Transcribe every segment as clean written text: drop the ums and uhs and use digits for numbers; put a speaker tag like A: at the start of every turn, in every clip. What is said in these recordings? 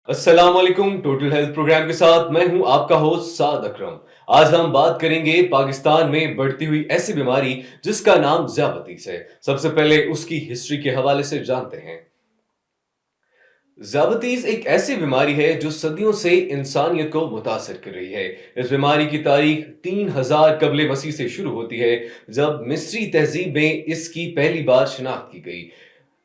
A: अस्सलाम वालेकुम। Total health programme के साथ मैं हूं आपका होस्ट साद अकरम। आज हम बात करेंगे पाकिस्तान में बढ़ती हुई ऐसी बीमारी जिसका नाम ज़ियाबतीस है। सबसे पहले उसकी हिस्ट्री के हवाले से जानते हैं। ज़ियाबतीस एक ऐसी बीमारी है जो सदियों से इंसानियत को मुतासर कर रही है। इस बीमारी की तारीख 3000 कबल मसीह से शुरू होती है, जब मिस्री तहजीब में इसकी पहली बार शिनाख्त की गई।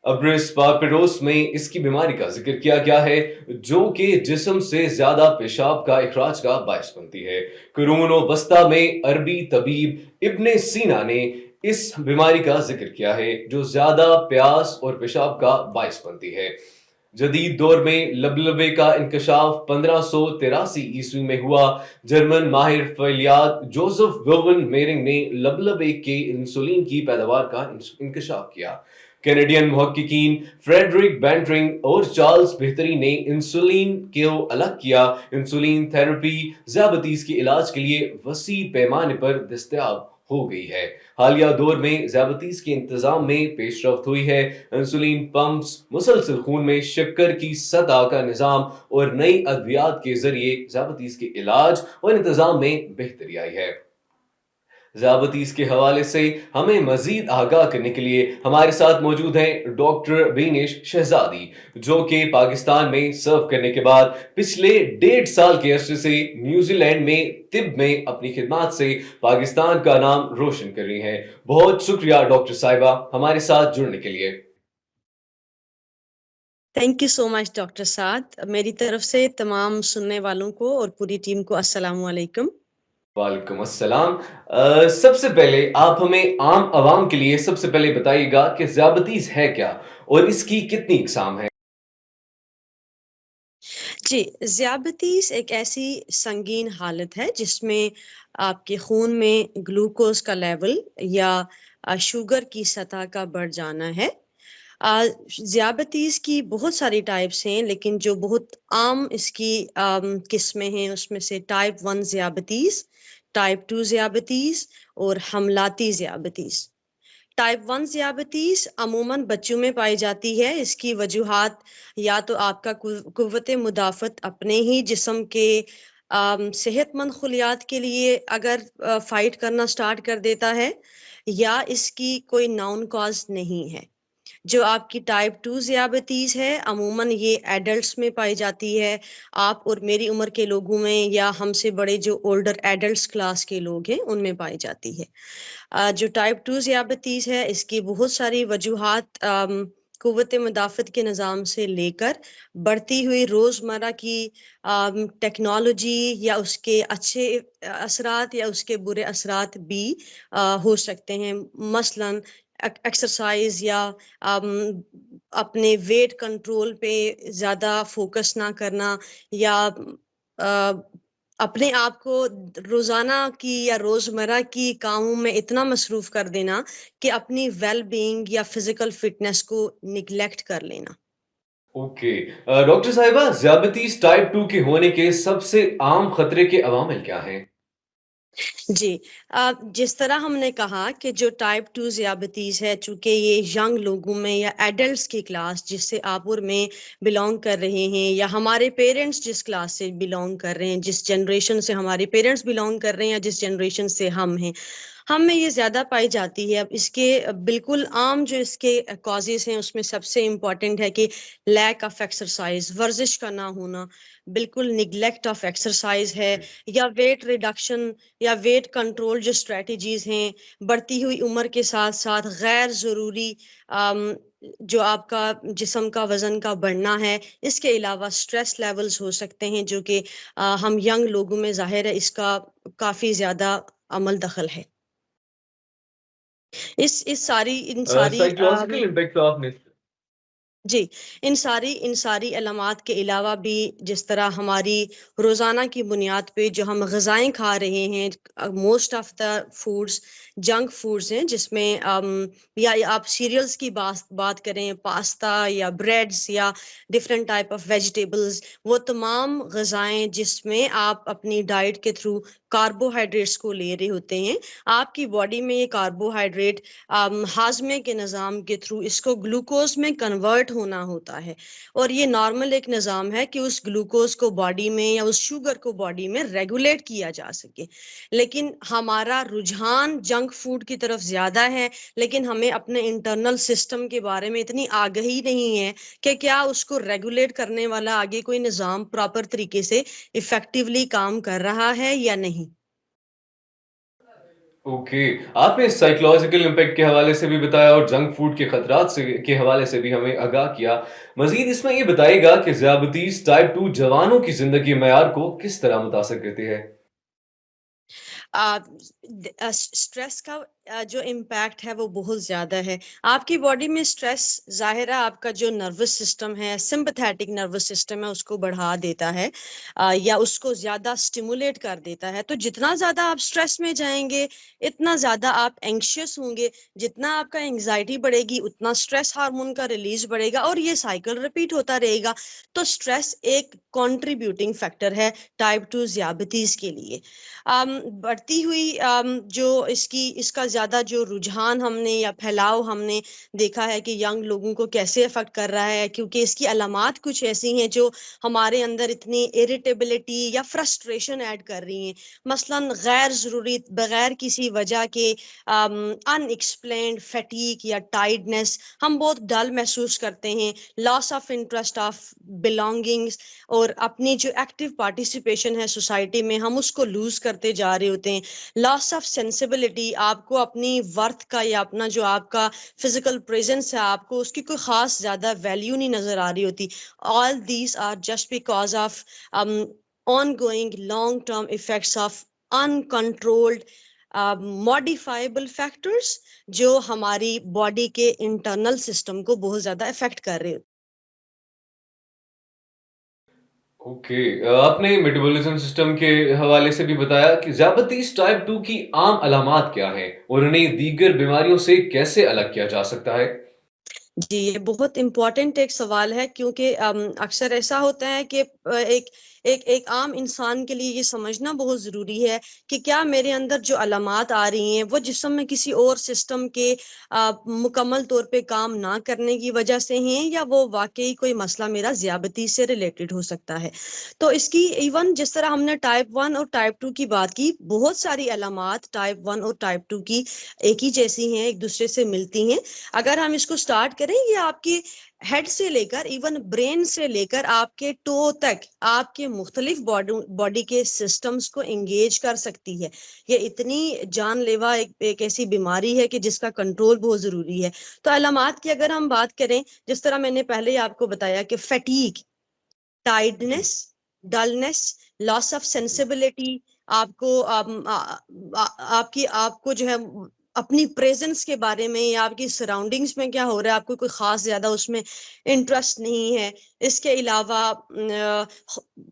A: अब्रिस पापिरोस में इसकी बीमारी का जिक्र किया गया है, जो कि जिस्म से ज्यादा पेशाब का इखराज का बायस बनती है। कुरून वस्ता में अरबी तबीब इब्ने सीना ने इस बीमारी का जिक्र किया है, जो ज्यादा प्यास और पेशाब का बायस बनती है। जदीद दौर में लबलबे का इंकशाफ 1583 ईस्वी में हुआ। जर्मन माहिर फैलियात जोसेफ विल्वन मेरिंग ने लबलबे के इंसुलिन की पैदावार का इंकशाफ किया। कैनेडियन मुहक्किकीन फ्रेडरिक बेंटरिंग और चार्ल्स बेहतरी ने इंसुलिन को अलग किया। इंसुलिन थेरेपी ज़ियाबतीस के इलाज के लिए वसी पैमाने पर दस्तयाब हो गई है। हालिया दौर में ज़ियाबतीस के इंतजाम में पेशरफ्त हुई है। इंसुलिन पंप्स, मुसलसल खून में शक्कर की सतह का निज़ाम और नई अद्वियात के जरिए ज़ियाबतीस के इलाज और इंतजाम में बेहतरी आई है। ज़ियाबतीस के हवाले से हमें मजीद आगाह करने के लिए हमारे साथ मौजूद हैं डॉक्टर बीनिश शहजादी, जो कि पाकिस्तान में सर्व करने के बाद पिछले 1.5 साल के अरसे से न्यूजीलैंड में तिब में अपनी खिदमात से पाकिस्तान का नाम रोशन कर रही हैं। बहुत शुक्रिया डॉक्टर साहिबा हमारे साथ जुड़ने के लिए।
B: Thank you so much doctor Saad. मेरी तरफ से तमाम सुनने वालों को और पूरी टीम को अस्सलाम वालेकुम।
A: वालेकुम अस्सलाम। सबसे पहले आप हमें आम आवाम के लिए सबसे पहले बताइएगा कि ज़ियाबतीस है क्या और इसकी कितनी इकसाम है।
B: जी, ज़ियाबतीस एक ऐसी संगीन हालत है जिसमें आपके खून में ग्लूकोज़ का लेवल या शुगर की सतह का बढ़ जाना है। अ, ज़ियाबतीस की बहुत सारी टाइप्स हैं, लेकिन जो बहुत आम इसकी किस्में हैं, उसमें से टाइप 1 ज़ियाबतीस, टाइप 2 ज़ियाबतीस और हमलाती ज़ियाबतीस। टाइप 1 ज़ियाबतीस अमूमन बच्चों में पाई जाती है। इसकी वजूहात या तो आपका कुव्वत मुदाफ़त अपने ही जिस्म के सेहतमंद खुलियात के लिए अगर फ़ाइट करना स्टार्ट कर देता है, या इसकी कोई नाउन कॉज़ नहीं है। जो आपकी टाइप 2 ज़ियाबतीस है, अमूमन ये एडल्ट्स में पाई जाती है। आप और मेरी उम्र के लोगों में या हमसे बड़े जो ओल्डर एडल्ट्स क्लास के लोग हैं, उनमें पाई जाती है। जो टाइप 2 ज़ियाबतीस है, इसकी बहुत सारी वजूहात कुव्वत मुदाफ़त के निज़ाम से लेकर बढ़ती हुई रोज़मर्रा की टेक्नोलॉजी या उसके अच्छे असरात या उसके बुरे असरात भी हो सकते हैं। मसलन एक्सरसाइज या अम, अपने वेट कंट्रोल पे ज़्यादा फोकस ना करना, या अपने आप को रोज़ाना की या रोज़मर्रा की कामों में इतना मसरूफ़ कर देना कि अपनी वेल बीइंग या फिज़िकल फ़िटनेस को निग्लेक्ट कर लेना।
A: ओके। डॉक्टर साहिबा, ज़ियाबतीस टाइप 2 के होने के सबसे आम खतरे के अवामिल क्या हैं?
B: जी, जिस तरह हमने कहा कि जो टाइप 2 ज़ियाबतीस है, चूँकि ये यंग लोगों में या एडल्ट्स की क्लास जिससे आप और मैं बिलॉन्ग कर रहे हैं, या हमारे पेरेंट्स जिस क्लास से बिलॉन्ग कर रहे हैं, जिस जनरेशन से हमारे पेरेंट्स बिलॉन्ग कर रहे हैं, या जिस जनरेशन से हम हैं, हम में ये ज़्यादा पाई जाती है। अब इसके बिल्कुल आम जो इसके कॉजेज़ हैं, उसमें सबसे इम्पोर्टेंट है कि लैक ऑफ एक्सरसाइज़, वर्जिश का ना होना, बिल्कुल निग्लेक्ट ऑफ एक्सरसाइज़ है, या वेट रिडक्शन या वेट कंट्रोल जो स्ट्रेटजीज हैं, बढ़ती हुई उम्र के साथ साथ गैर ज़रूरी अम, जो आपका जिस्म का वज़न का बढ़ना है, इसके अलावा स्ट्रेस लेवल्स हो सकते हैं, जो कि हम यंग लोगों में ज़ाहिर है इसका काफ़ी ज़्यादा अमल दखल है। इस सारी इन सारी
A: साइकोलॉजिकल इम्पैक्ट तो आपने
B: जी, इन सारी अलामात के अलावा भी जिस तरह हमारी रोज़ाना की बुनियाद पे जो हम ग़िज़ाएँ खा रहे हैं, most of the foods junk foods हैं जिसमें या आप सीरियल्स की बात करें, पास्ता या ब्रेड्स या डिफ़रेंट टाइप ऑफ़ वेजिटेबल्स, वो तमाम ग़िज़ाएँ जिसमें आप अपनी डाइट के थ्रू कार्बोहाइड्रेट्स को ले रहे होते हैं, आपकी बॉडी में ये कार्बोहाइड्रेट हाजमे के निज़ाम के थ्रू इसको ग्लूकोज में कन्वर्ट होना होता है और ये नॉर्मल एक निज़ाम है कि उस ग्लूकोज को बॉडी में या उस शुगर को बॉडी में रेगुलेट किया जा सके। लेकिन हमारा रुझान जंक फूड की तरफ ज़्यादा है, लेकिन हमें अपने इंटरनल सिस्टम के बारे में इतनी आगाही नहीं है कि क्या उसको रेगुलेट करने वाला आगे कोई निज़ाम प्रॉपर तरीके से इफ़ेक्टिवली काम कर रहा है या नहीं।
A: ओके, आपने साइकोलॉजिकल इम्पैक्ट के हवाले से भी बताया और जंक फूड के खतरात से के हवाले से भी हमें आगाह किया। मज़ीद इसमें ये बताइएगा कि ज़ियादतीस टाइप 2 जवानों की ज़िंदगी मयार को किस तरह मुतासिर करती है?
B: स्ट्रेस का जो इम्पैक्ट है वो बहुत ज़्यादा है। आपकी बॉडी में स्ट्रेस ज़ाहिर है आपका जो नर्वस सिस्टम है, सिम्पैथेटिक नर्वस सिस्टम है उसको बढ़ा देता है या उसको ज़्यादा स्टिमुलेट कर देता है। तो जितना ज़्यादा आप स्ट्रेस में जाएँगे, इतना ज़्यादा आप एंग्ज़ियस होंगे, जितना आपका एंग्ज़ायटी बढ़ेगी, उतना स्ट्रेस हार्मोन का रिलीज़ बढ़ेगा और ये साइकिल रिपीट होता रहेगा। तो स्ट्रेस एक कंट्रीब्यूटिंग फैक्टर है टाइप 2 ज़ियादतीस के लिए। बढ़ती हुई जो इसका ज़्यादा जो रुझान हमने या फैलाव हमने देखा है कि यंग लोगों को कैसे अफ़ेक्ट कर रहा है क्योंकि इसकी अलामात कुछ ऐसी हैं जो हमारे अंदर इतनी इरिटेबिलिटी या फ्रस्ट्रेशन ऐड कर रही हैं। मसलन गैर ज़रूरी बगैर किसी वजह के अनएक्सप्लेन्ड फटीग या टायर्डनेस, हम बहुत डल महसूस करते हैं, loss of interest of belongings और अपनी जो एक्टिव पार्टिसिपेशन है सोसाइटी में हम उसको लूज करते जा रहे होते हैं। लॉस ऑफ सेंसिबिलिटी, आपको अपनी वर्थ का या अपना जो आपका फिजिकल प्रेजेंस है आपको उसकी कोई खास ज्यादा वैल्यू नहीं नजर आ रही होती। All these are just because of ongoing long term effects of uncontrolled modifiable factors जो हमारी बॉडी के इंटरनल सिस्टम को बहुत ज्यादा इफेक्ट कर रहे होते
A: ओके, आपने मेटाबॉलिज्म सिस्टम के हवाले से भी बताया कि ज़ियादतीस टाइप 2 की आम अलामात क्या हैं और इन्हें दीगर बीमारियों से कैसे अलग किया जा सकता है?
B: जी, ये बहुत इम्पोर्टेंट एक सवाल है क्योंकि अक्सर ऐसा होता है कि एक एक एक आम इंसान के लिए ये समझना बहुत ज़रूरी है कि क्या मेरे अंदर जो अलामात आ रही हैं वो जिस्म में किसी और सिस्टम के मुकम्मल तौर पे काम ना करने की वजह से हैं या वो वाकई कोई मसला मेरा ज़ियादती से रिलेटेड हो सकता है। तो इसकी इवन जिस तरह हमने टाइप 1 और टाइप 2 की बात की, बहुत सारी अलामात टाइप 1 और टाइप 2 की एक ही जैसी हैं, एक दूसरे से मिलती हैं। अगर हम इसको स्टार्ट करें, ये आपके हेड से लेकर इवन ब्रेन से लेकर आपके टो तक आपके मुख्तलिफ बॉडी के सिस्टम्स को एंगेज कर सकती है। ये इतनी जानलेवा एक ऐसी बीमारी है कि जिसका कंट्रोल बहुत जरूरी है। तो अलामात की अगर हम बात करें, जिस तरह मैंने पहले ही आपको बताया कि फटीग,
A: जी।
B: Tiredness, dullness, loss of sensibility, आपको आपको जो है अपनी प्रेजेंस के बारे में या आपकी सराउंडिंग्स में क्या हो रहा है आपको कोई खास ज्यादा उसमें इंटरेस्ट नहीं है। इसके अलावा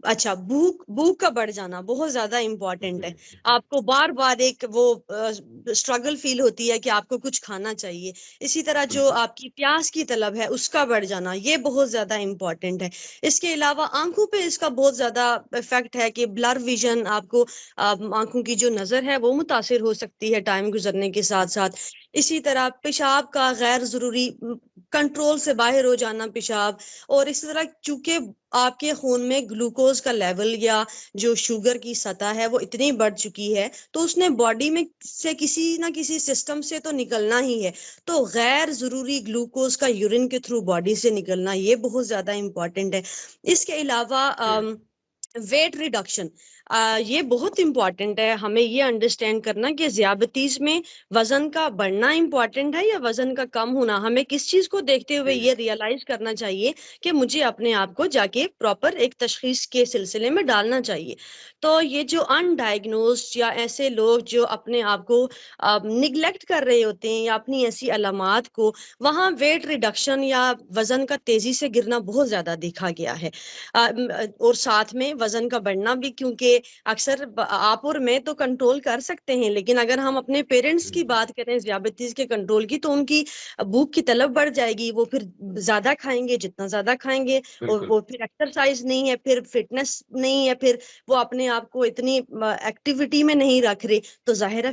B: अच्छा, भूख भूख का बढ़ जाना बहुत ज्यादा इम्पोर्टेंट
A: जी।
B: है। आपको बार बार एक वो स्ट्रगल फील होती है कि आपको कुछ खाना चाहिए। इसी तरह जो
A: बिल्कुल।
B: आपकी प्यास की तलब है उसका बढ़ जाना ये बहुत ज्यादा इम्पोर्टेंट है। इसके अलावा आंखों पे इसका बहुत ज्यादा इफेक्ट है कि ब्लर विजन, आपको आंखों की जो नजर है वो मुतासिर हो सकती है टाइम गुजरने के साथ साथ। इसी तरह पेशाब का गैर जरूरी कंट्रोल से बाहर हो जाना पेशाब, और इसी तरह चूंकि आपके खून में ग्लूकोज का लेवल या जो शुगर की सतह है वो इतनी बढ़ चुकी है तो उसने बॉडी में से किसी ना किसी सिस्टम से तो निकलना ही है। तो गैर जरूरी ग्लूकोज का यूरिन के थ्रू बॉडी से निकलना ये बहुत ज्यादा इंपॉर्टेंट है। इसके अलावा
A: ओके।
B: वेट रिडक्शन, ये बहुत इम्पोर्टेंट है हमें ये अंडरस्टैंड करना कि ज़ियाबतीस में वजन का बढ़ना इम्पोर्टेंट है या वजन का कम होना। हमें किस चीज़ को देखते हुए
A: जी,
B: ये रियलाइज करना चाहिए कि मुझे अपने आप को जाके प्रॉपर एक तशखीस के सिलसिले में डालना चाहिए। तो ये जो अनडायग्नोज्ड या ऐसे लोग जो अपने आप को निग्लेक्ट कर रहे होते हैं या अपनी ऐसी अलामात को, वहाँ वेट रिडक्शन या वजन का तेजी से गिरना बहुत ज्यादा देखा गया है। और साथ में वजन का बढ़ना भी, क्योंकि अक्सर आप और मैं तो कंट्रोल कर सकते हैं, लेकिन अगर हम अपने पेरेंट्स की
A: बिल्कुल,
B: बात करें ज़ियाबतीस के कंट्रोल की, तो उनकी भूख की तलब बढ़ जाएगी, वो फिर ज्यादा खाएंगे, जितना ज्यादा खाएंगे, और
A: बिल्कुल।
B: वो फिर एक्सरसाइज नहीं है, फिर फिटनेस नहीं है, फिर वो अपने आप को इतनी एक्टिविटी में नहीं रख रहे, तो जाहिर है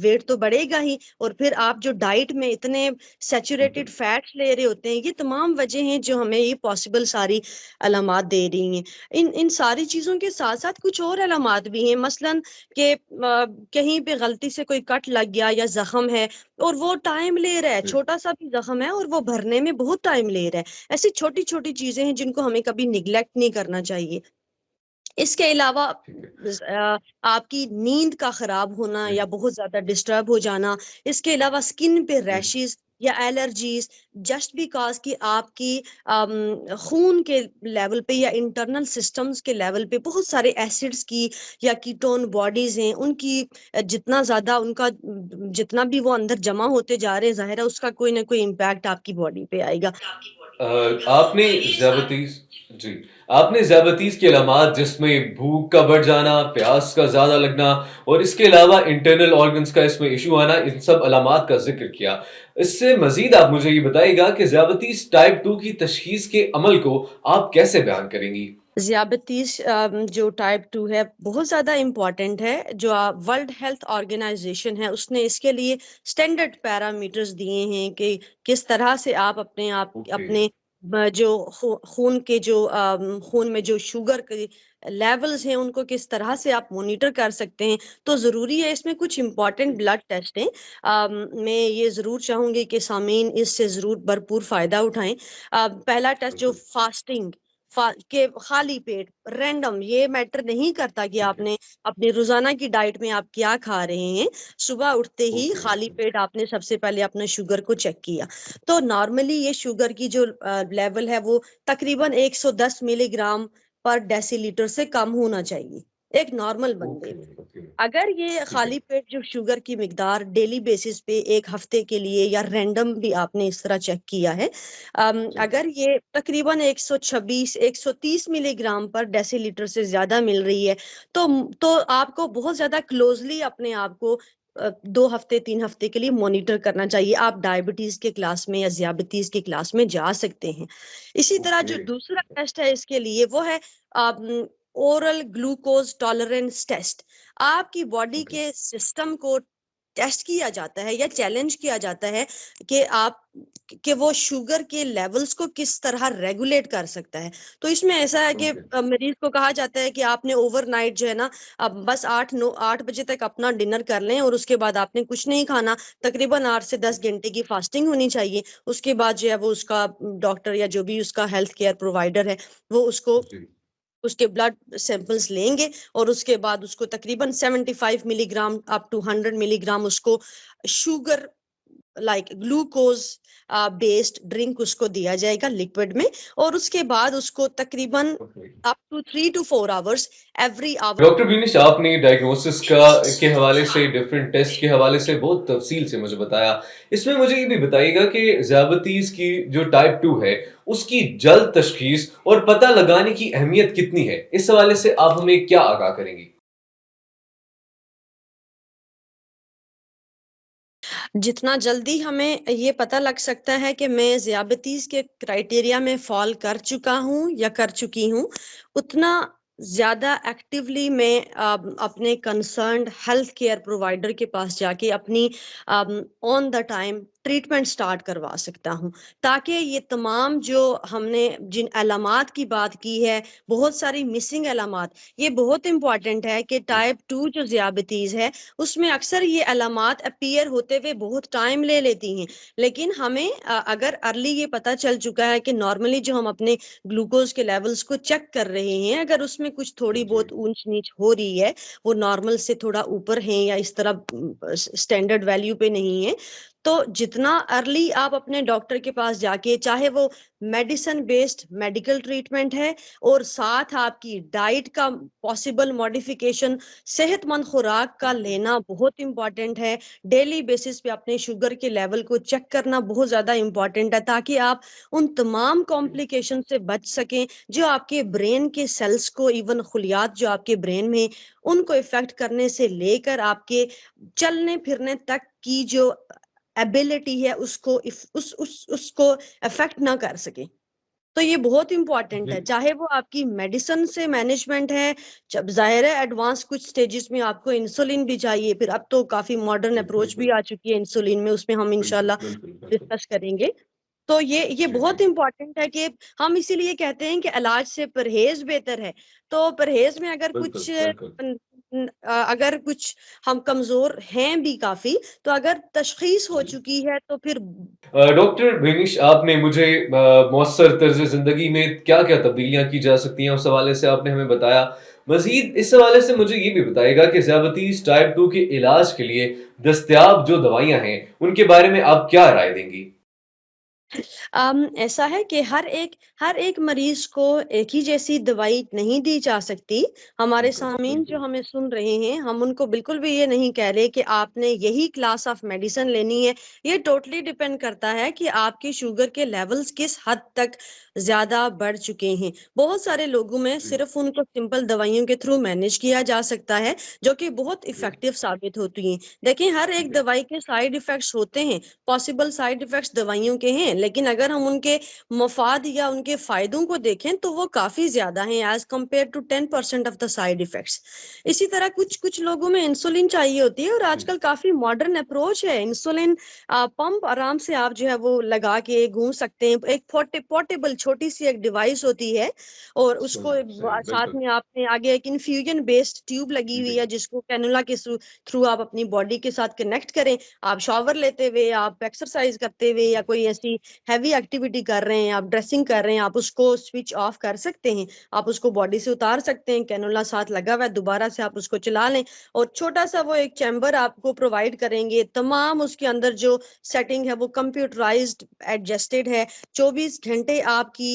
B: वेट तो बढ़ेगा ही। और फिर आप जो डाइट में इतने
A: जी,
B: सैचुरेटेड फैट्स ले रहे होते हैं, ये तमाम वजह हैं जो हमें ये पॉसिबल सारी अलामात दे रही हैं। इन इन सारी चीज़ों के साथ साथ कुछ और अलामात भी हैं, मसलन कि कहीं पे गलती से कोई कट लग गया या जख्म है और वो टाइम ले रहा है,
A: जी,
B: छोटा सा भी जख्म है और वो भरने में बहुत टाइम ले रहा है। ऐसी छोटी छोटी चीजें हैं जिनको हमें कभी निग्लेक्ट नहीं करना चाहिए। इसके अलावा
A: ठीक है।
B: आपकी नींद का खराब होना
A: जी,
B: या बहुत ज्यादा डिस्टर्ब हो जाना, इसके अलावा स्किन पे
A: जी,
B: रैशेस या एलर्जीज, जस्ट बिकॉज कि आपकी खून के लेवल पे या इंटरनल सिस्टम्स के लेवल पे बहुत सारे एसिड्स की या कीटोन बॉडीज हैं उनकी, जितना ज्यादा उनका जितना भी वो अंदर जमा होते जा रहे हैं, जाहिर है उसका कोई ना कोई इम्पैक्ट आपकी बॉडी पे आएगा।
A: आपने ज़्यादतीस जी, आपने ज़्यादतीस की अलामात जिसमें भूख का बढ़ जाना, प्यास का ज़्यादा लगना और इसके अलावा इंटरनल ऑर्गन्स का इसमें इश्यू आना, इन सब अलामात का ज़िक्र किया। इससे मज़ीद आप मुझे ये बताइएगा कि ज़्यादतीस टाइप 2 की तशख़ीस के अमल को आप कैसे बयान करेंगी?
B: ज़ियाबतीस जो टाइप 2 है बहुत ज़्यादा इम्पोर्टेंट है। जो वर्ल्ड हेल्थ ऑर्गेनाइजेशन है उसने इसके लिए स्टैंडर्ड पैरामीटर्स दिए हैं कि किस तरह से आप अपने आप
A: ओके,
B: अपने जो खून के जो खून में जो शुगर के लेवल्स हैं उनको किस तरह से आप मॉनिटर कर सकते हैं। तो ज़रूरी है, इसमें कुछ इम्पोर्टेंट ब्लड टेस्ट हैं। मैं ये ज़रूर चाहूँगी कि सामीन इससे ज़रूर भरपूर फ़ायदा उठाएं। पहला टेस्ट जो
A: बिल्कुल,
B: फास्टिंग के खाली पेट रैंडम, ये मैटर नहीं करता कि
A: ठीक है।
B: आपने अपनी रोजाना की डाइट में आप क्या खा रहे हैं। सुबह उठते ही
A: ओके,
B: खाली
A: ओके,
B: पेट आपने सबसे पहले अपने शुगर को चेक किया, तो नॉर्मली ये शुगर की जो लेवल है वो तकरीबन 110 मिलीग्राम पर डेसीलीटर से कम होना चाहिए एक नॉर्मल बंदे
A: ओके,
B: में।
A: ओके,
B: अगर ये
A: ठीक है।
B: खाली पेट जो शुगर की मिकदार डेली बेसिस पे एक हफ्ते के लिए या रैंडम भी आपने इस तरह चेक किया है,
A: जी,
B: अगर ये तकरीबन 126 130 मिलीग्राम पर डेसीलीटर से ज्यादा मिल रही है, तो आपको बहुत ज्यादा क्लोजली अपने आप को 2 हफ्ते 3 हफ्ते के लिए मॉनिटर करना चाहिए। आप डायबिटीज के क्लास में या जियाबितीज के क्लास में जा सकते हैं। इसी तरह
A: ओके,
B: जो दूसरा टेस्ट है इसके लिए वो है ओरल ग्लूकोज टॉलरेंस टेस्ट। आपकी बॉडी
A: ओके,
B: के सिस्टम को टेस्ट किया जाता है या चैलेंज किया जाता है कि आप कि वो शुगर के लेवल्स को किस तरह रेगुलेट कर सकता है। तो इसमें ऐसा है कि
A: ओके,
B: मरीज को कहा जाता है कि आपने ओवरनाइट जो है ना, अब बस 8 बजे तक अपना डिनर कर लें और उसके बाद आपने कुछ नहीं खाना। तकरीबन 8 से 10 घंटे की फास्टिंग होनी चाहिए। उसके बाद जो है वो उसका डॉक्टर या जो भी उसका हेल्थ केयर प्रोवाइडर है वो उसको
A: जी,
B: उसके ब्लड सैंपल्स लेंगे और उसके बाद उसको तकरीबन 75 मिलीग्राम अप टू 100 मिलीग्राम उसको sugar like glucose based drink उसको दिया जाएगा लिक्विड में। और उसके बाद उसको तकरीबन
A: okay.
B: Up to 3 to 4 hours every hour.
A: Doctor Binish आपने डायग्नोसिस का के हवाले से डिफरेंट टेस्ट के हवाले से बहुत तफसील से मुझे बताया। इसमें मुझे ये भी बताइएगा कि ज़्यादतीस की जो टाइप 2 है, उसकी जल्द तशख़ीस और पता लगाने की अहमियत कितनी है? इस हवाले से आप हमें क्या आगाह करेंगी?
B: जितना जल्दी हमें ये पता लग सकता है कि मैं ज़ियाबतीस के क्राइटेरिया में फॉल कर चुका हूँ या कर चुकी हूँ, उतना ज़्यादा एक्टिवली मैं अपने कंसर्न्ड हेल्थ केयर प्रोवाइडर के पास जाके अपनी on the time treatment start करवा सकता हूँ, ताकि ये तमाम जो हमने जिन अलामात की बात की है, बहुत सारी मिसिंग अलामात, ये बहुत इम्पोर्टेंट है कि
A: जी,
B: टाइप 2 जो ज़ियाबतीज़ है, उसमें अक्सर ये अलामात अपीयर होते हुए बहुत टाइम ले लेती हैं। लेकिन हमें अगर अर्ली ये पता चल चुका है कि नॉर्मली जो हम अपने ग्लूकोज़ के लेवल्स को चेक कर रहे हैं, अगर उसमें कुछ थोड़ी
A: जी,
B: बहुत ऊँच-नीच हो रही है, वो नॉर्मल से थोड़ा ऊपर हैं या इस तरह स्टैंडर्ड वैल्यू पे नहीं है, तो जितना अर्ली आप अपने डॉक्टर के पास जाके, चाहे वो मेडिसिन बेस्ड मेडिकल ट्रीटमेंट है और साथ आपकी डाइट का पॉसिबल मॉडिफिकेशन, सेहतमंद खुराक का
A: बिल्कुल।
B: लेना बहुत इंपॉर्टेंट है। डेली बेसिस पे अपने शुगर के लेवल को चेक करना बहुत ज़्यादा इंपॉर्टेंट है, ताकि आप उन तमाम
A: जी,
B: कॉम्प्लिकेशन से बच सकें जो आपके ब्रेन के सेल्स को, इवन खुलियात जो आपके ब्रेन में उनको इफेक्ट करने से लेकर आपके चलने फिरने तक की जो एबिलिटी है उसको उसको अफेक्ट ना कर सके। तो ये बहुत इम्पोर्टेंट
A: जी,
B: है, चाहे वो आपकी मेडिसिन से मैनेजमेंट है, जब ज़ाहिर है एडवांस कुछ स्टेजेस में आपको इंसुलिन भी चाहिए, फिर अब तो काफ़ी मॉडर्न
A: जी,
B: अप्रोच भी
A: बिल्कुल,
B: आ चुकी है इंसुलिन में, उसमें हम
A: बिल्कुल,
B: इंशाल्लाह
A: बिल्कुल, बिल्कुल।
B: डिस्कस करेंगे। तो ये
A: जी,
B: बहुत
A: जी।
B: इम्पोर्टेंट है कि हम इसीलिए कहते हैं कि इलाज से परहेज़ बेहतर है। तो परहेज़ में अगर
A: बिल्कुल,
B: कुछ
A: बिल्कुल।
B: अगर कुछ हम कमज़ोर हैं भी काफ़ी, तो अगर तशख़ीस हो
A: जी।
B: चुकी है तो फिर
A: डॉक्टर बेनिश आपने मुझे मौसर तर्ज़ ज़िंदगी में क्या-क्या तब्दीलियाँ की जा सकती हैं, उस हवाले से आपने हमें बताया। मज़ीद इस हवाले से मुझे ये भी बताइएगा कि ज़ियाबतीस टाइप 2 के इलाज के लिए दस्तयाब जो दवाइयाँ हैं, उनके बारे में आप क्या राय देंगी?
B: ऐसा है कि हर एक मरीज को एक ही जैसी दवाई नहीं दी जा सकती। हमारे
A: बिल्कुल,
B: सामीन जो
A: बिल्कुल।
B: हमें सुन रहे हैं, हम उनको बिल्कुल भी ये नहीं कह रहे कि आपने यही क्लास ऑफ मेडिसिन लेनी है। ये टोटली डिपेंड करता है कि आपकी शुगर के लेवल्स किस हद तक ज़्यादा बढ़ चुके हैं। बहुत सारे लोगों में
A: जी,
B: सिर्फ़ उनको सिंपल दवाइयों के थ्रू मैनेज किया जा सकता है, जो कि बहुत
A: जी,
B: इफ़ेक्टिव साबित होती हैं। देखिए, हर एक
A: जी,
B: दवाई के साइड इफ़ेक्ट्स होते हैं। पॉसिबल साइड इफ़ेक्ट्स दवाइयों के हैं, लेकिन अगर हम उनके मफ़ाद या उनके फ़ायदों को देखें तो वो काफ़ी ज़्यादा हैं as compare to 10% of the side effects. इसी तरह कुछ लोगों में इंसुलिन चाहिए होती है और
A: जी।
B: आजकल काफ़ी मॉडर्न अप्रोच है। इंसुलिन पंप आराम से आप जो है वो लगा के घूम सकते हैं। एक पोर्टेबल छोटी-सी एक डिवाइस होती है और उसको
A: सही,
B: साथ
A: बिल्कुल।
B: में आपने आगे एक इन्फ्यूजन बेस्ड ट्यूब लगी हुई
A: जी,
B: है, जिसको कैनुला के थ्रू आप अपनी बॉडी के साथ कनेक्ट करें। आप शॉवर लेते हुए, आप एक्सरसाइज करते हुए या कोई ऐसी हैवी एक्टिविटी कर रहे हैं, आप ड्रेसिंग कर रहे हैं, आप उसको स्विच ऑफ कर सकते हैं। आप उसको बॉडी से उतार सकते हैं, कैनुला साथ लगा हुआ है, दोबारा से आप उसको चला लें और छोटा-सा वो एक चैम्बर आपको प्रोवाइड करेंगे। तमाम उसके अंदर जो सेटिंग है वो कंप्यूटराइज़्ड एडजस्टेड है। 24 घंटे आपकी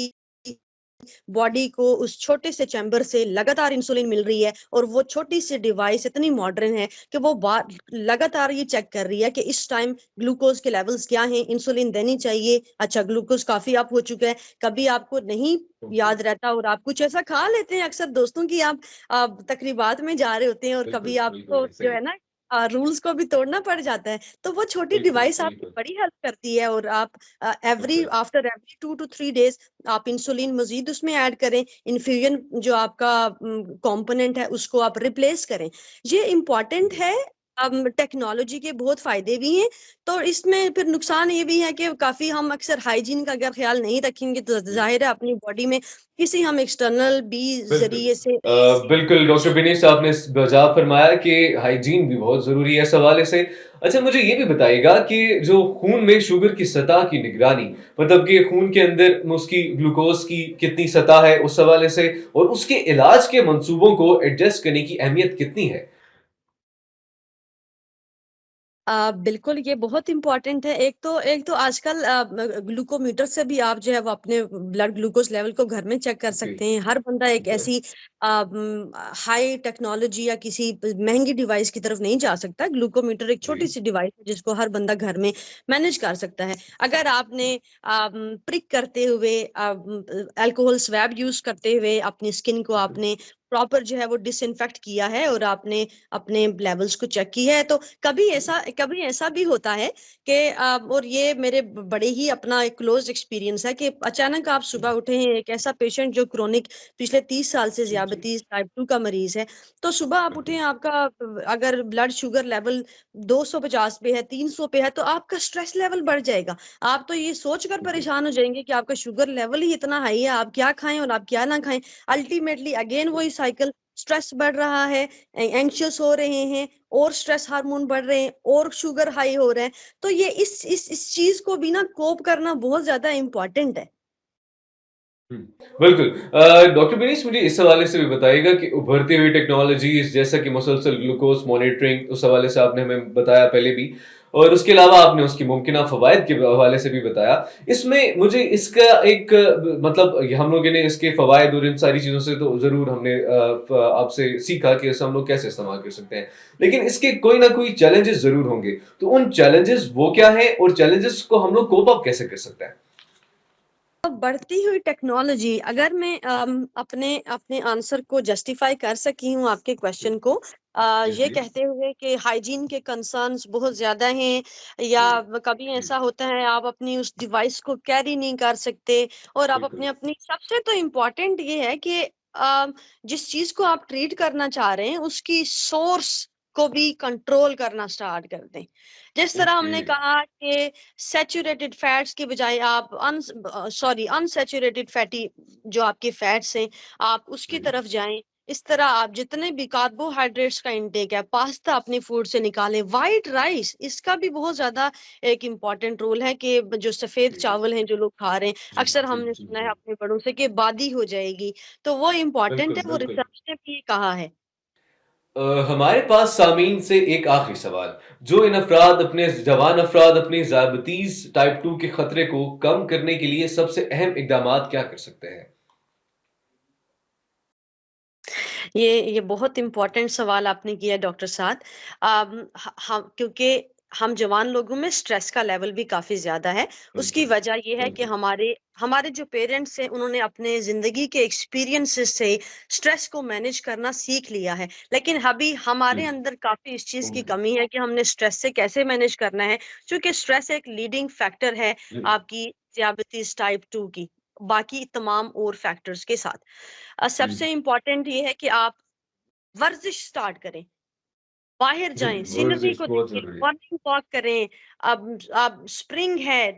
B: बॉडी को उस छोटे से चैम्बर से लगातार इंसुलिन मिल रही है और वो छोटी सी डिवाइस इतनी मॉडर्न है कि वो लगातार ये चेक कर रही है कि इस टाइम ग्लूकोज के लेवल्स क्या हैं, इंसुलिन देनी चाहिए, अच्छा ग्लूकोज काफी अप हो चुका है। कभी आपको नहीं
A: बिल्कुल,
B: याद रहता और आप कुछ ऐसा खा लेते हैं, अक्सर दोस्तों की आप तकरीबात में जा रहे होते हैं और
A: बिल्कुल,
B: कभी आपको
A: बिल्कुल,
B: जो
A: सही।
B: है ना रूल्स को भी तोड़ना पड़ जाता है, तो वो छोटी
A: बिल्कुल,
B: डिवाइस आपकी
A: बिल्कुल,
B: बड़ी हेल्प करती है और आप एवरी
A: बिल्कुल।
B: आफ्टर एवरी 2 to 3 डेज आप इंसुलिन मज़ीद उसमें ऐड करें, इन्फ्यूजन जो आपका कंपोनेंट है उसको आप रिप्लेस करें। ये इम्पोर्टेंट
A: जी,
B: है। टेक्नोलॉजी के बहुत फ़ायदे भी हैं, तो इसमें फिर नुकसान ये भी है कि काफ़ी हम अक्सर हाइजीन का अगर ख़्याल नहीं रखेंगे तो
A: जी।
B: ज़ाहिर है अपनी बॉडी में किसी हम एक्सटर्नल भी
A: बिल्कुल।
B: ज़रिए से
A: बिल्कुल डॉक्टर बिनेश आपने बाज़ाब फरमाया कि हाइजीन भी बहुत ज़रूरी है इस हवाले से। अच्छा मुझे ये भी बताइएगा कि जो खून में शुगर की सतह की निगरानी मतलब कि खून के अंदर उसकी ग्लूकोज़ की कितनी सतह है उस हवाले से और उसके इलाज के मंसूबों को एडजस्ट करने की अहमियत कितनी है?
B: बिल्कुल, ये बहुत इम्पोर्टेंट है। एक तो आजकल ग्लूकोमीटर से भी आप जो है वो अपने ब्लड ग्लूकोज़ लेवल को घर में चेक कर
A: जी,
B: सकते हैं। हर बंदा एक
A: ठीक है।
B: ऐसी हाई टेक्नोलॉजी या किसी महँगी डिवाइस की तरफ नहीं जा सकता। ग्लूकोमीटर एक
A: जी,
B: छोटी-सी डिवाइस है जिसको हर बंदा घर में मैनेज कर सकता है। अगर आपने प्रिक करते हुए अल्कोहल स्वैब यूज़ करते हुए अपनी स्किन को
A: बिल्कुल।
B: आपने प्रॉपर जो है वो डिसइंफेक्ट किया है और आपने अपने लेवल्स को चेक किया है, तो कभी ऐसा भी होता है कि और ये मेरे बड़े ही अपना एक क्लोज एक्सपीरियंस है कि अचानक आप सुबह उठे हैं, एक ऐसा पेशेंट जो क्रोनिक पिछले 30 साल से
A: जी, जी।
B: ज़ियाबतीस टाइप 2 का मरीज है, तो सुबह आप उठे हैं, आपका अगर ब्लड शुगर लेवल 250 पे है, 300 पे है, तो आपका स्ट्रेस लेवल बढ़ जाएगा। आप तो ये सोचकर
A: ओके,
B: परेशान हो जाएंगे कि आपका शुगर लेवल ही इतना हाई है, आप क्या खाएं और आप क्या ना खाएं। अल्टीमेटली अगेन वही साइकिल, स्ट्रेस बढ़ रहा है, एंग्शियस हो रहे हैं, और स्ट्रेस हार्मोन बढ़ रहे हैं, और शुगर हाई हो रहा है। तो ये इस चीज को भी ना कोप करना बहुत ज्यादा इंपॉर्टेंट है।
A: हुँ, बिल्कुल। डॉक्टर बेनिस मुझे इस हवाले से भी बताइएगा कि उभरती हुई टेक्नोलॉजीज़ जैसा कि मुसलसल ग्लूकोज़ मॉनिटरिंग, उस हवाले से आपने हमें बताया पहले भी, और उसके अलावा आपने उसकी मुमकिना फ़वाइद के हवाले से भी बताया। इसमें मुझे इसका एक मतलब हम लोगों ने इसके फ़वाइद और इन सारी चीज़ों से तो ज़रूर हमने आपसे सीखा कि इसे हम लोग कैसे इस्तेमाल कर सकते हैं। लेकिन इसके कोई ना कोई चैलेंजेज़ ज़रूर होंगे। तो उन चैलेंजेज़ वो क्या हैं और चैलेंजेज़ को हम लोग कोप अप कैसे कर सकते हैं?
B: अब बढ़ती हुई टेक्नोलॉजी, अगर मैं अपने अपने आंसर को जस्टिफाई कर सकी हूँ आपके क्वेश्चन को,
A: जी,
B: ये
A: जी।
B: कहते हुए कि हाइजीन के कंसर्न्स बहुत ज्यादा हैं, या कभी
A: जी,
B: ऐसा होता है आप अपनी उस डिवाइस को कैरी नहीं कर सकते, और आप
A: बिल्कुल।
B: अपने अपनी सबसे तो इम्पोर्टेंट ये है कि जिस चीज को आप ट्रीट करना चाह रहे हैं उसकी सोर्स को भी कंट्रोल करना स्टार्ट कर दें। जिस तरह
A: ओके।
B: हमने कहा कि सैचुरेटेड फैट्स की बजाय आप अनसैचुरेटेड फैटी जो आपके फैट्स हैं, आप उसकी
A: जी,
B: तरफ जाएं। इस तरह आप जितने भी कार्बोहाइड्रेट्स का इंटेक है, पास्ता अपनी फूड से निकालें, वाइट राइस इसका भी बहुत ज्यादा एक इम्पॉर्टेंट रोल है कि जो सफेद
A: जी,
B: चावल हैं जो लोग खा रहे हैं,
A: जी,
B: अक्सर
A: जी,
B: हमने
A: जी,
B: सुना है
A: जी।
B: अपने बड़ों से कि बादी हो जाएगी, तो वो इम्पॉर्टेंट
A: बिल्कुल,
B: है, वो
A: बिल्कुल।
B: रिसर्च ने भी ये कहा है।
A: हमारे पास सामीन से एक आखिरी सवाल, जो इन अफ़राद अपने जवान अफ़राद अपनी ज़ायबितीज़ टाइप 2 के खतरे को कम करने के लिए सबसे अहम इक़दामात क्या कर सकते हैं?
B: ये बहुत इम्पोर्टेंट सवाल आपने किया डॉक्टर साहब। हम क्योंकि हम जवान लोगों में स्ट्रेस का लेवल भी काफी ज्यादा है। उसकी
A: बिल्कुल,
B: वजह ये है कि
A: बिल्कुल।
B: हमारे हमारे जो पेरेंट्स हैं उन्होंने अपने जिंदगी के एक्सपीरियंसेस से स्ट्रेस को मैनेज करना सीख लिया है, लेकिन अभी
A: जी,
B: हमारे अंदर काफी इस चीज की
A: ओके।
B: कमी है कि हमने स्ट्रेस से कैसे मैनेज करना है, क्योंकि स्ट्रेस एक लीडिंग फैक्टर है
A: जी,
B: आपकी diabetes टाइप 2 की, बाकी तमाम और फैक्टर्स के साथ।
A: जी।
B: सबसे इम्पोर्टेंट ये है कि आप वर्जिश स्टार्ट करें, बाहर
A: जी,
B: जाएं, सीनरी
A: वर्जिश
B: को
A: बहुत
B: देखें,
A: ज़रूरी है।
B: मॉर्निंग वॉक करें। अब स्प्रिंग है,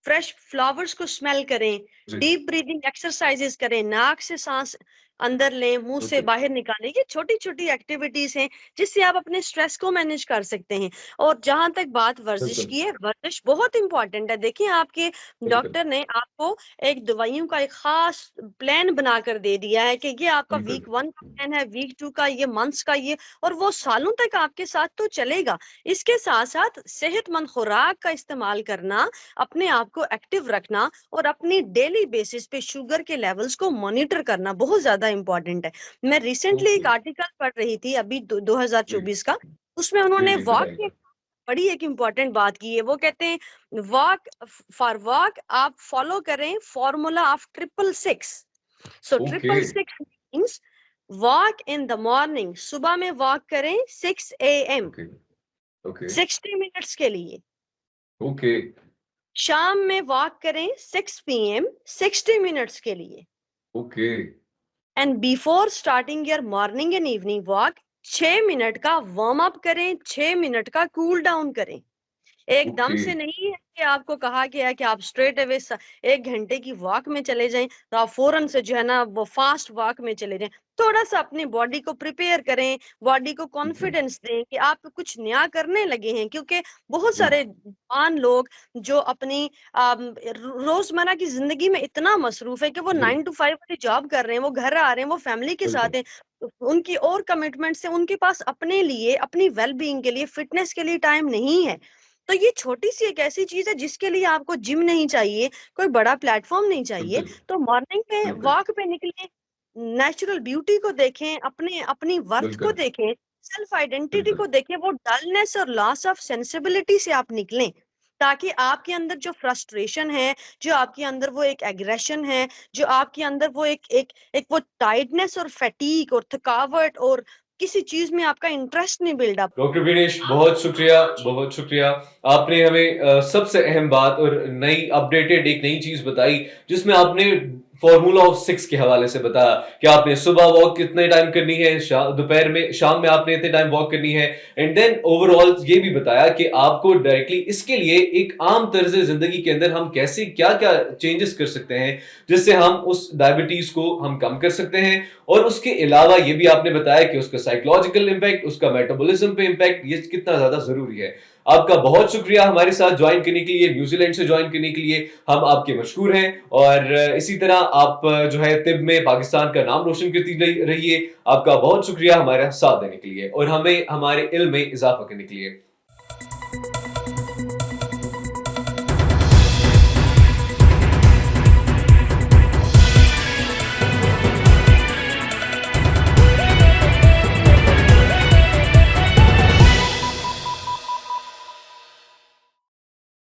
B: फ्रेश फ्लावर्स को स्मेल करें,
A: जी,
B: डीप ब्रीदिंग एक्सरसाइजेस करें, नाक से सांस अंदर लें, मुंह से
A: ओके,
B: बाहर निकालें। ये छोटी छोटी एक्टिविटीज हैं जिससे आप अपने स्ट्रेस को मैनेज कर सकते हैं। और जहां तक बात वर्जिश
A: बिल्कुल,
B: की है, वर्जिश बहुत इंपॉर्टेंट है। देखिए, आपके
A: बिल्कुल,
B: डॉक्टर ने आपको एक दवाइयों का एक खास प्लान बनाकर दे दिया है कि ये आपका
A: बिल्कुल,
B: वीक 1 का प्लान है, वीक 2 का, ये मंथ्स का, ये, और वो सालों तक आपके साथ तो चलेगा। इसके साथ साथ सेहतमंद खुराक का इस्तेमाल करना, अपने आप को एक्टिव रखना, और अपनी डेली बेसिस पे शुगर के लेवल्स को मॉनिटर करना बहुत ज्यादा इंपॉर्टेंट है। मैं रिसेंटली
A: ओके,
B: एक आर्टिकल पढ़ रही थी अभी
A: जी,
B: 2024 का, उसमें
A: जी,
B: उन्होंने
A: जी,
B: वॉक की
A: बताइए।
B: बड़ी एक इम्पॉर्टेंट बात की है। वो कहते हैं वॉक फॉर वॉक आप फॉलो करें formula of 666। So
A: okay,
B: 666 means walk in the morning, सुबह में वॉक करें 6 AM,
A: ओके, ओके,
B: 60 मिनट्स के लिए।
A: ओके,
B: शाम में वॉक करें 6 PM, 60 मिनट्स के लिए।
A: Okay,
B: and before starting your morning and evening walk 6 minute का वार्म अप करें, 6 मिनट का कूल डाउन करें। एकदम
A: ओके,
B: से नहीं है कि आपको कहा गया है कि आप स्ट्रेट अवे 1 घंटे की वॉक में चले जाएं, तो आप फौरन से जो है ना वो फास्ट वॉक में चले जाएं। थोड़ा सा अपनी बॉडी को प्रिपेयर करें, बॉडी को
A: जी,
B: कॉन्फिडेंस दें कि आप कुछ नया करने लगे हैं, क्योंकि बहुत
A: जी,
B: सारे जवान लोग जो अपनी रोजमर्रा की जिंदगी में इतना मसरूफ है कि वो
A: जी,
B: 9 to 5 वाली जॉब कर रहे हैं, वो घर आ रहे हैं, वो फैमिली के
A: बिल्कुल,
B: साथ हैं, उनकी और कमिटमेंट्स है, उनके पास अपने लिए, अपनी वेलबींग के लिए, फिटनेस के लिए टाइम नहीं है। तो ये छोटी-सी एक ऐसी चीज़ है जिसके लिए आपको जिम नहीं चाहिए, कोई बड़ा प्लेटफ़ॉर्म नहीं चाहिए।
A: बिल्कुल,
B: तो मॉर्निंग में
A: बिल्कुल,
B: वॉक पे निकलें, नेचुरल ब्यूटी को देखें, अपने अपनी वर्थ को
A: बिल्कुल,
B: देखें, सेल्फ आइडेंटिटी
A: बिल्कुल,
B: को देखें, वो डलनेस और लॉस ऑफ सेंसिबिलिटी से आप निकलें। ताकि आपके अंदर जो फ्रस्ट्रेशन है, जो आपके अंदर वो एक एग्रेशन है, जो आपके अंदर वो एक वो टायर्डनेस और फैटीग और थकावट और किसी चीज़ में आपका इंटरेस्ट नहीं बिल्ड अप।
A: डॉक्टर विनेश, बहुत शुक्रिया, बहुत शुक्रिया। आपने हमें सबसे अहम बात और नई अपडेटेड एक नई चीज़ बताई, जिसमें आपने फ़ॉर्मूला ऑफ 6 के हवाले से बताया कि आपने सुबह वॉक कितने टाइम करनी है, दोपहर में, शाम में आपने इतने टाइम वॉक करनी है, एंड देन ओवरऑल ये भी बताया कि आपको डायरेक्टली इसके लिए एक आम तर्ज़ ज़िंदगी के अंदर हम कैसे क्या-क्या चेंजेस कर सकते हैं, जिससे हम उस डायबिटीज़ को हम कम कर सकते हैं। और उसके अलावा ये भी आपने बताया कि उसका साइकोलॉजिकल इम्पैक्ट, उसका मेटाबॉलिज्म पे इम्पैक्ट, ये कितना ज्यादा जरूरी है। आपका बहुत शुक्रिया हमारे साथ ज्वाइन करने के लिए, न्यूजीलैंड से ज्वाइन करने के लिए। हम आपके मशहूर हैं और इसी तरह आप जो है तिब में पाकिस्तान का नाम रोशन करती रहिए। आपका बहुत शुक्रिया हमारा साथ देने के लिए और हमें हमारे इल्म में इजाफा करने के लिए।